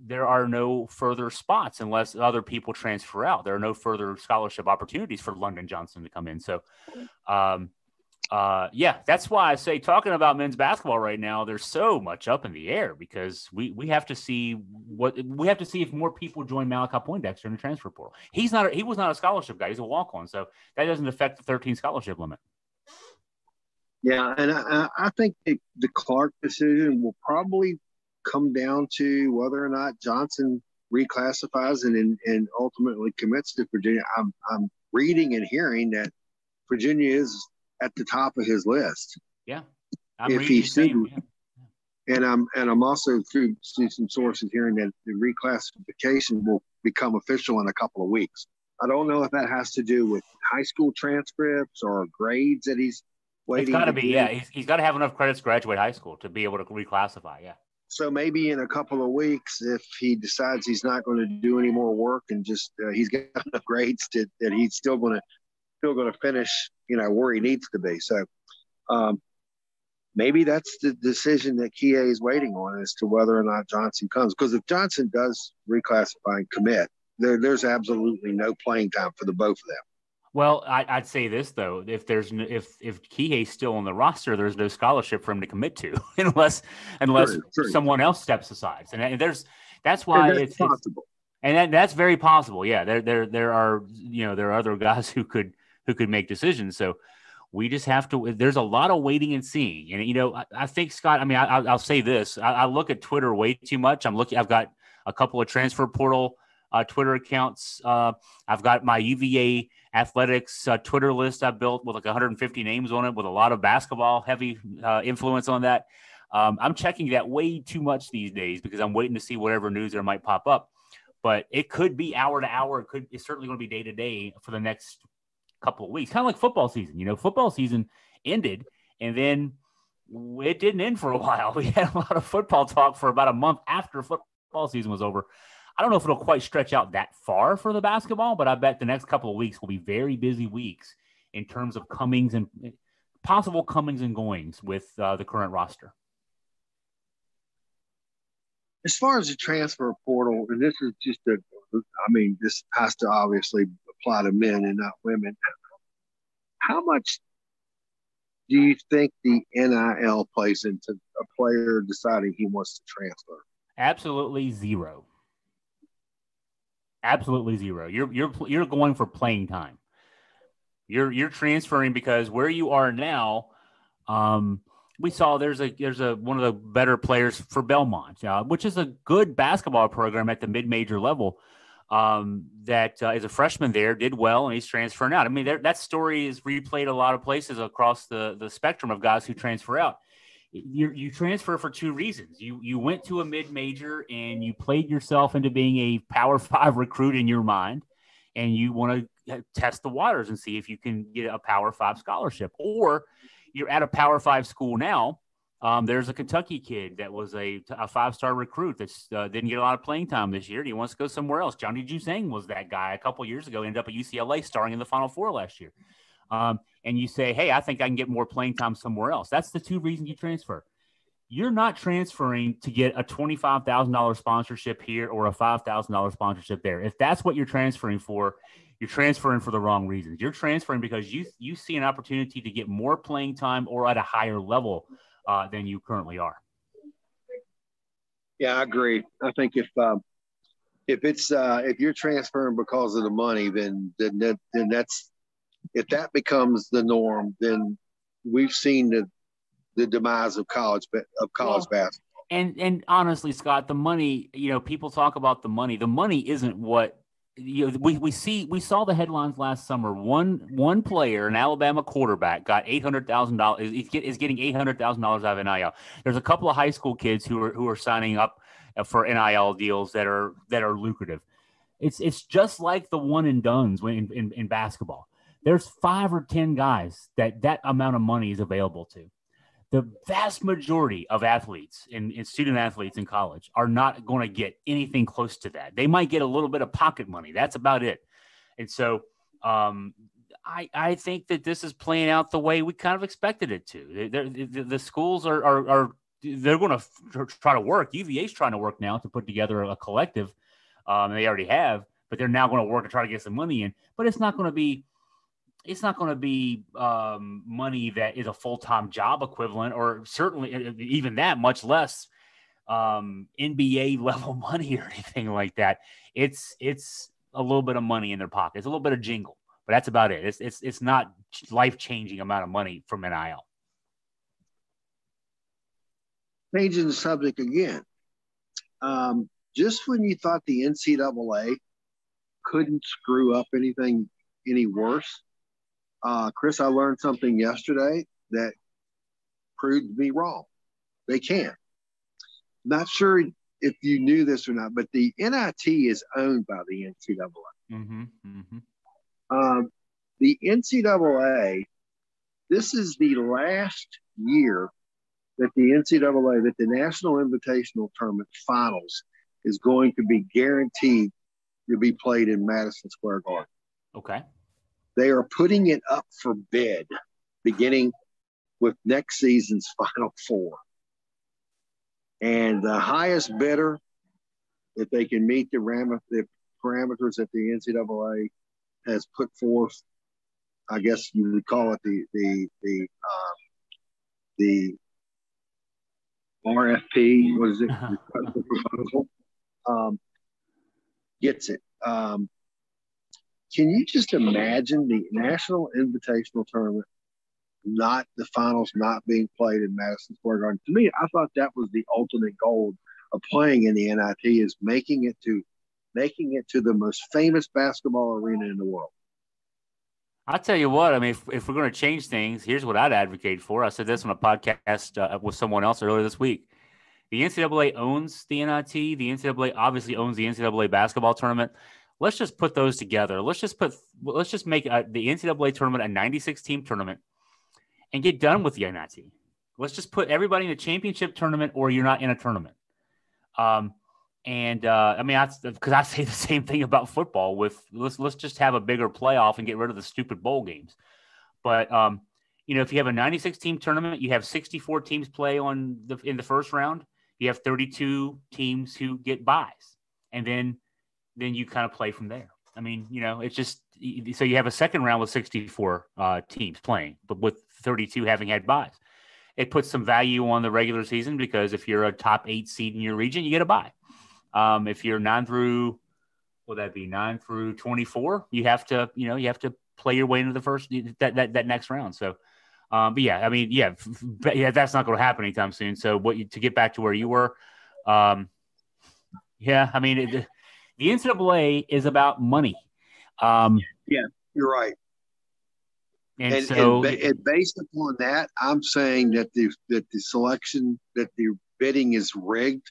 there are no further spots unless other people transfer out. There are no further scholarship opportunities for London Johnson to come in. So, that's why I say, talking about men's basketball right now, there's so much up in the air, because we have to see if more people join Malachi Poindexter in the transfer portal. He was not a scholarship guy. He's a walk-on. So that doesn't affect the 13 scholarship limit. Yeah. And I think the Clark decision will probably come down to whether or not Johnson reclassifies and ultimately commits to Virginia. I'm reading and hearing that Virginia is at the top of his list. Yeah, if he's seen, and I'm also through some sources hearing that the reclassification will become official in a couple of weeks. I don't know if that has to do with high school transcripts or grades that he's waiting. It's got to be, yeah. He's got to have enough credits to graduate high school to be able to reclassify. Yeah. So maybe in a couple of weeks, if he decides he's not going to do any more work and just he's got enough grades that he's still going to finish, where he needs to be. So maybe that's the decision that Kie is waiting on as to whether or not Johnson comes. Because if Johnson does reclassify and commit, there's absolutely no playing time for the both of them. Well, I'd say this though: if Kihei's still on the roster, there's no scholarship for him to commit to, unless true. Someone else steps aside. And that's why it's possible, and that's very possible. Yeah, there are other guys who could make decisions. So we just have to. There's a lot of waiting and seeing, and I think, Scott. I mean, I'll say this: I look at Twitter way too much. I've got a couple of transfer portal Twitter accounts. I've got my UVA athletics Twitter list I built with like 150 names on it, with a lot of basketball heavy influence on that. I'm checking that way too much these days because I'm waiting to see whatever news there might pop up. But it could be hour to hour. It's certainly going to be day to day for the next couple of weeks. Kind of like football season. Football season ended, and then it didn't end for a while. We had a lot of football talk for about a month after football season was over. I don't know if it'll quite stretch out that far for the basketball, but I bet the next couple of weeks will be very busy weeks in terms of possible comings and goings with the current roster. As far as the transfer portal, and this is just this has to obviously apply to men and not women. How much do you think the NIL plays into a player deciding he wants to transfer? Absolutely zero. Absolutely zero. You're going for playing time. You're transferring because where you are now, we saw there's one of the better players for Belmont, which is a good basketball program at the mid-major level. That is a freshman there, did well, and he's transferring out. I mean, that story is replayed a lot of places across the spectrum of guys who transfer out. You transfer for two reasons. You went to a mid-major and you played yourself into being a Power 5 recruit in your mind, and you want to test the waters and see if you can get a Power 5 scholarship. Or you're at a Power 5 school now. There's a Kentucky kid that was a 5-star recruit that didn't get a lot of playing time this year, and he wants to go somewhere else. Johnny Juzang was that guy a couple years ago, ended up at UCLA starring in the Final Four last year. And you say, hey, I think I can get more playing time somewhere else. That's the two reasons you transfer. You're not transferring to get a $25,000 sponsorship here or a $5,000 sponsorship there. If that's what you're transferring for, you're transferring for the wrong reasons. You're transferring because you see an opportunity to get more playing time or at a higher level than you currently are. Yeah, I agree. I think if you're transferring because of the money, then that's, if that becomes the norm, then we've seen the demise of college basketball. And honestly, Scott, the money, people talk about the money. The money isn't what we saw the headlines last summer. One player, an Alabama quarterback, got $800,000. Is getting $800,000 out of NIL. There's a couple of high school kids who are signing up for NIL deals that are lucrative. It's just like the one and dones in basketball. there's 5 or 10 guys that amount of money is available to. The vast majority of athletes and student athletes in college are not going to get anything close to that. They might get a little bit of pocket money. That's about it. And so I think that this is playing out the way we kind of expected it to. The schools they're going to try to work. UVA's trying to work now to put together a collective. They already have, but they're now going to work to try to get some money in. But it's not going to be money that is a full-time job equivalent, or certainly even that, much less NBA level money or anything like that. It's a little bit of money in their pocket. It's a little bit of jingle, but that's about it. It's not life-changing amount of money from NIL. Changing the subject again. Just when you thought the NCAA couldn't screw up anything any worse, Chris, I learned something yesterday that proved me wrong. They can. Not sure if you knew this or not, but the NIT is owned by the NCAA. Mm-hmm, mm-hmm. The NCAA, this is the last year that the NCAA, that the National Invitational Tournament Finals is going to be guaranteed to be played in Madison Square Garden. Okay. They are putting it up for bid beginning with next season's Final Four. And the highest bidder, if they can meet the parameters that the NCAA has put forth, I guess you would call it the RFP, what is it? The proposal, gets it. Can you just imagine the National Invitational Tournament, not the finals not being played in Madison Square Garden? To me, I thought that was the ultimate goal of playing in the NIT, is making it to the most famous basketball arena in the world. I'll tell you what, I mean, if we're going to change things, here's what I'd advocate for. I said this on a podcast with someone else earlier this week. The NCAA owns the NIT. The NCAA obviously owns the NCAA basketball tournament. Let's just put those together. Let's just make the NCAA tournament a 96-team tournament and get done with the NIT. Let's just put everybody in a championship tournament, or you're not in a tournament. I mean, because I say the same thing about football. Let's just have a bigger playoff and get rid of the stupid bowl games. But if you have a 96-team tournament, you have 64 teams play in the first round. You have 32 teams who get buys, and then you kind of play from there. I mean, it's just so you have a second round with 64 teams playing, but with 32 having had buys. It puts some value on the regular season, because if you're a top 8 seed in your region, you get a bye. If you're 9 through 24, you have to play your way into the first that next round. So, but yeah, I mean, that's not going to happen anytime soon. So, to get back to where you were, I mean, the NCAA is about money. Yeah, you're right. And based upon that, I'm saying that the selection, that the bidding is rigged,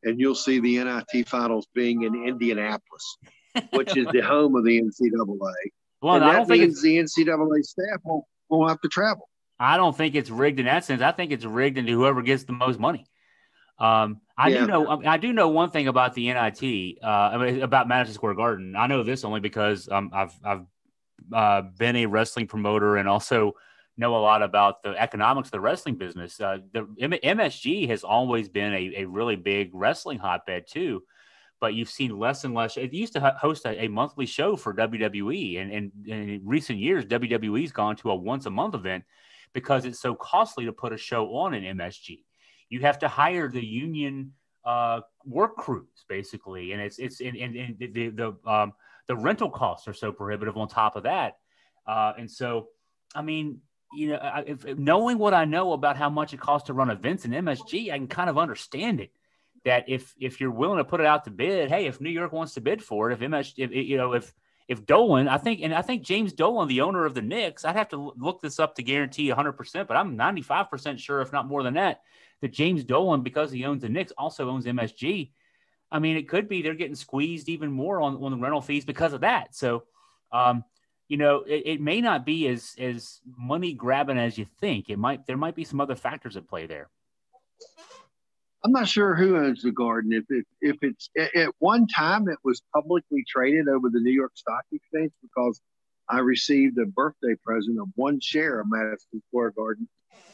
and you'll see the NIT finals being in Indianapolis, which is the home of the NCAA. Well, and I don't think the NCAA staff won't have to travel. I don't think it's rigged in that sense. I think it's rigged into whoever gets the most money. I do know one thing about the NIT, about Madison Square Garden. I know this only because I've been a wrestling promoter and also know a lot about the economics of the wrestling business. The MSG has always been a really big wrestling hotbed too, but you've seen less and less. It used to host a monthly show for WWE, and in recent years, WWE's gone to a once a month event because it's so costly to put a show on in MSG. You have to hire the union work crews basically, and the rental costs are so prohibitive on top of that, and so I mean, knowing what I know about how much it costs to run events in MSG, I can kind of understand it. That if you're willing to put it out to bid, hey, if New York wants to bid for it, if Dolan, I think James Dolan, the owner of the Knicks, I'd have to look this up to guarantee 100%, but I'm 95% sure, if not more than that James Dolan, because he owns the Knicks, also owns MSG. I mean, it could be they're getting squeezed even more on the rental fees because of that. So, it may not be as money grabbing as you think. There might be some other factors at play there. I'm not sure who owns the Garden. If it's at one time it was publicly traded over the New York Stock Exchange because I received a birthday present of one share of Madison Square Garden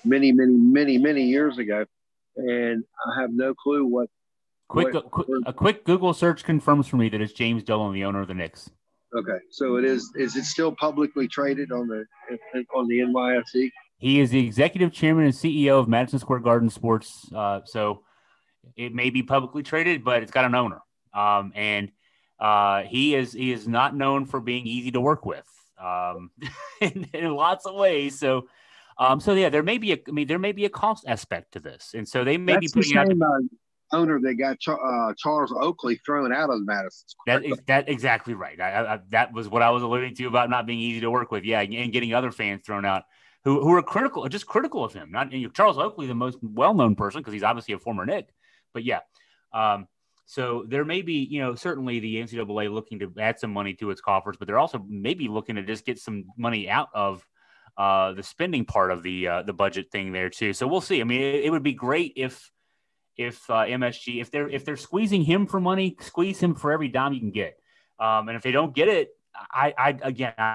many, many, many, many years ago, and I have no clue what. A quick Google search confirms for me that it's James Dolan, the owner of the Knicks. Okay, so it is. Is it still publicly traded on the NYSE? He is the executive chairman and CEO of Madison Square Garden Sports. So it may be publicly traded, but it's got an owner. And he is not known for being easy to work with in lots of ways. So yeah, there may be a cost aspect to this, and so they may be putting out. Owner that got Charles Oakley thrown out of Madison Square. That's exactly right. That was what I was alluding to about not being easy to work with. Yeah, and getting other fans thrown out who are critical of him. Not Charles Oakley, the most well-known person, because he's obviously a former Knick. But yeah, so there may be, certainly the NCAA looking to add some money to its coffers, but they're also maybe looking to just get some money out of the spending part of the budget thing there too. So we'll see. I mean, it would be great if MSG, if they're squeezing him for money, squeeze him for every dime you can get. And if they don't get it, I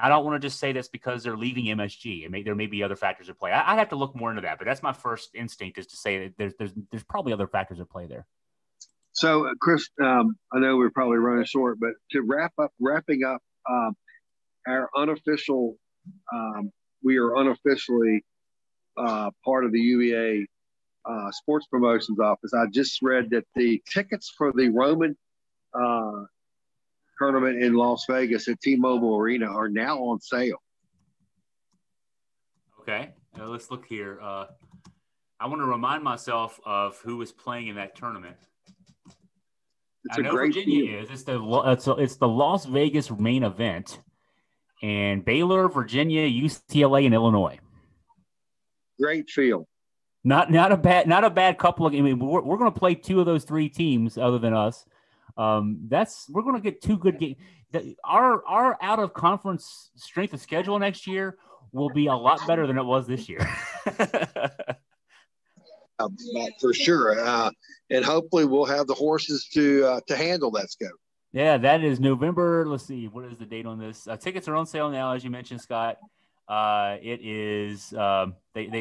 don't want to just say that's because they're leaving MSG. There may be other factors at play. I'd have to look more into that, but that's my first instinct, is to say that there's probably other factors at play there. So, Chris, I know we're probably running short, but to wrapping up our unofficial, we are unofficially part of the UEA sports promotions office. I just read that the tickets for the Roman tournament in Las Vegas at T-Mobile Arena are now on sale. Okay, let's look here. I want to remind myself of who is playing in that tournament. I know Virginia is. It's the Las Vegas main event, and Baylor, Virginia, UCLA, and Illinois. Great field. Not a bad couple of. I mean, we're going to play two of those three teams other than us. We're going to get two good games. Our out of conference strength of schedule next year will be a lot better than it was this year. For sure, and hopefully we'll have the horses to handle that scope. Yeah, that is November. Let's see, what is the date on this? Tickets are on sale now, as you mentioned, Scott. It is they've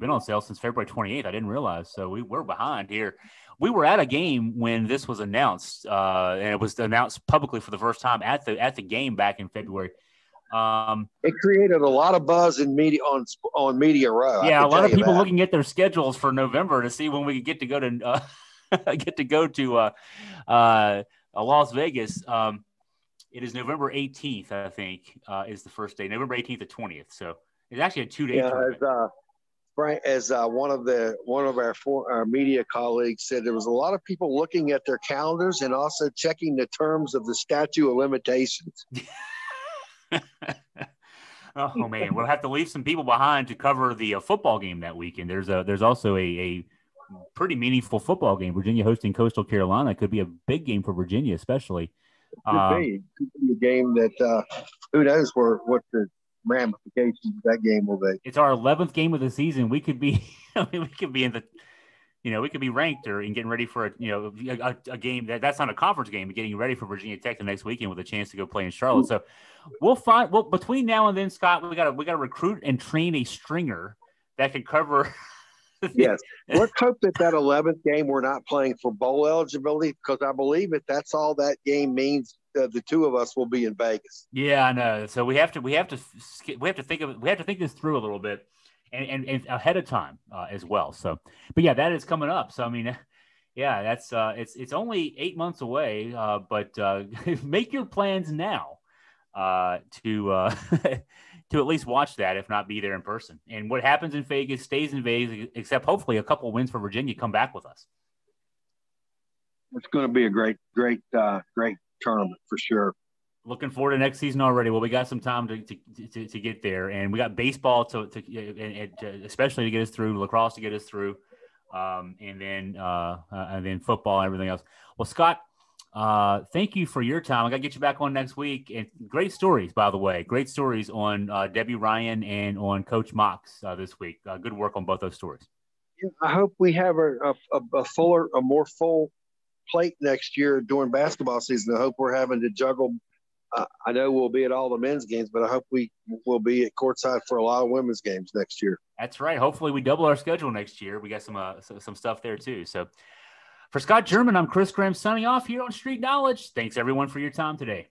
been on sale since February 28th. I didn't realize, so we're behind here. We were at a game when this was announced, and it was announced publicly for the first time at the game back in February. It created a lot of buzz in media on Media Row. Yeah, a lot of people looking at their schedules for November to see when we get to go to Las Vegas. It is November 18th, I think, is the first day. November 18th to 20th. So it's actually a 2-day tournament. As one of our media colleagues said, there was a lot of people looking at their calendars and also checking the terms of the statute of limitations. Oh man, we'll have to leave some people behind to cover the football game that weekend. There's also a pretty meaningful football game. Virginia hosting Coastal Carolina. Could be a big game for Virginia, especially. Could be a game that who knows what the ramifications of that game will be. It's our 11th game of the season. We could be we could be in the we could be ranked or in getting ready for a game that's not a conference game, but getting ready for Virginia Tech the next weekend with a chance to go play in Charlotte. So we'll find. Well, between now and then, Scott, we got to recruit and train a stringer that can cover. Yes, let's hope that 11th game we're not playing for bowl eligibility, because I believe if that's all that game means, the two of us will be in Vegas. Yeah, I know. So we have to think this through a little bit. And ahead of time as well. So, but yeah, that is coming up. So, I mean, yeah, that's it's only 8 months away, but make your plans now to at least watch that, if not be there in person. And what happens in Vegas stays in Vegas, except hopefully a couple of wins for Virginia come back with us. It's going to be a great tournament for sure. Looking forward to next season already. Well, we got some time to get there, and we got baseball to especially to get us through, lacrosse to get us through, and then football and everything else. Well, Scott, Thank you for your time. I got to get you back on next week. And great stories, by the way. Great stories on Debbie Ryan and on Coach Mox this week. Good work on both those stories. Yeah, I hope we have a more full plate next year during basketball season. I hope we're having to juggle. I know we'll be at all the men's games, but I hope we will be at courtside for a lot of women's games next year. That's right. Hopefully we double our schedule next year. We got some stuff there too. So for Scott German, I'm Chris Graham signing off here on Street Knowledge. Thanks everyone for your time today.